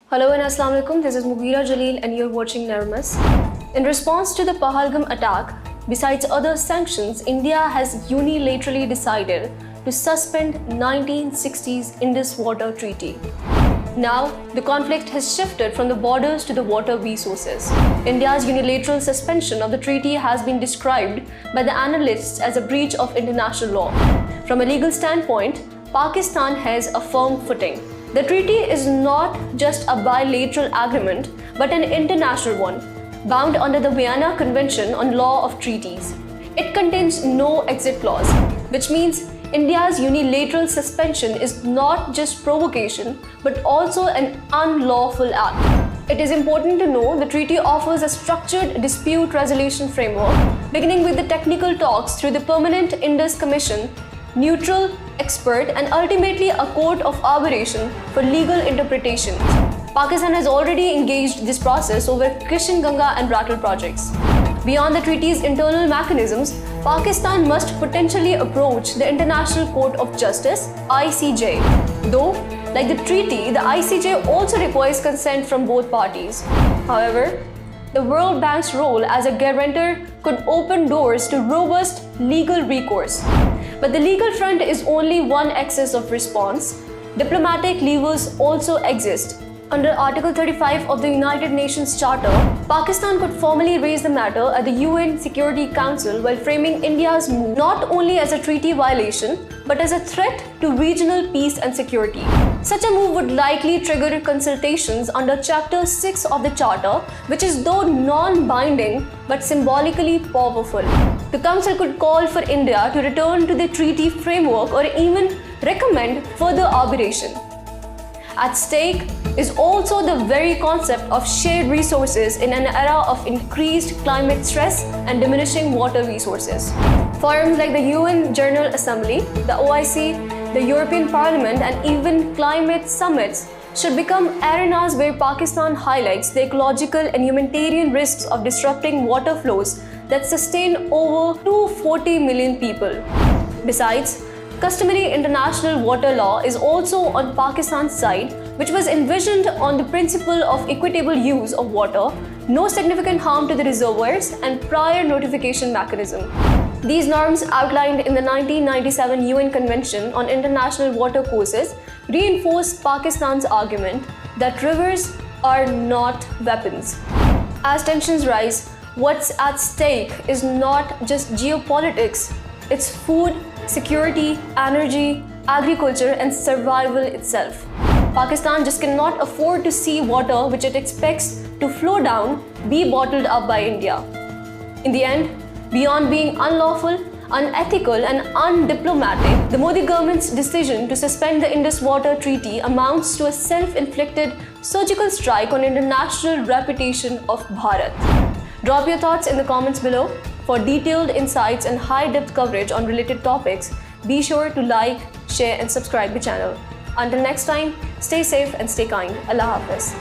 Hello and Assalamu alaikum. This is Mughira Jaleel and you're watching Nirmas. In response to the Pahalgam attack, besides other sanctions, India has unilaterally decided to suspend 1960s Indus Water Treaty. Now, the conflict has shifted from the borders to the water resources. India's unilateral suspension of the treaty has been described by the analysts as a breach of international law. From a legal standpoint, Pakistan has a firm footing. The treaty is not just a bilateral agreement, but an international one, bound under the Vienna Convention on Law of Treaties. It contains no exit clause, which means India's unilateral suspension is not just provocation, but also an unlawful act. It is important to know the treaty offers a structured dispute resolution framework, beginning with the technical talks through the Permanent Indus Commission, neutral, expert, and ultimately a court of arbitration for legal interpretation. Pakistan has already engaged this process over Kishan Ganga and Rattle projects. Beyond the treaty's internal mechanisms, Pakistan must potentially approach the International Court of Justice, ICJ. Though, like the treaty, the ICJ also requires consent from both parties. However, the World Bank's role as a guarantor could open doors to robust legal recourse. But the legal front is only one axis of response. Diplomatic levers also exist. Under Article 35 of the United Nations Charter, Pakistan could formally raise the matter at the UN Security Council while framing India's move not only as a treaty violation, but as a threat to regional peace and security. Such a move would likely trigger consultations under Chapter 6 of the Charter, which is though non-binding but symbolically powerful. The Council could call for India to return to the treaty framework or even recommend further arbitration. At stake is also the very concept of shared resources in an era of increased climate stress and diminishing water resources. Forums like the UN General Assembly, the OIC, the European Parliament, and even climate summits should become arenas where Pakistan highlights the ecological and humanitarian risks of disrupting water flows that sustain over 240 million people. Besides, customary international water law is also on Pakistan's side, which was envisioned on the principle of equitable use of water, no significant harm to the reservoirs, and prior notification mechanism. These norms, outlined in the 1997 UN Convention on International Water Courses, reinforce Pakistan's argument that rivers are not weapons. As tensions rise, what's at stake is not just geopolitics, it's food, security, energy, agriculture, and survival itself. Pakistan just cannot afford to see water which it expects to flow down be bottled up by India. In the end, beyond being unlawful, unethical, and undiplomatic, the Modi government's decision to suspend the Indus Water Treaty amounts to a self-inflicted surgical strike on international reputation of Bharat. Drop your thoughts in the comments below. For detailed insights and high-depth coverage on related topics, be sure to like, share, and subscribe the channel. Until next time, stay safe and stay kind. Allah Hafiz.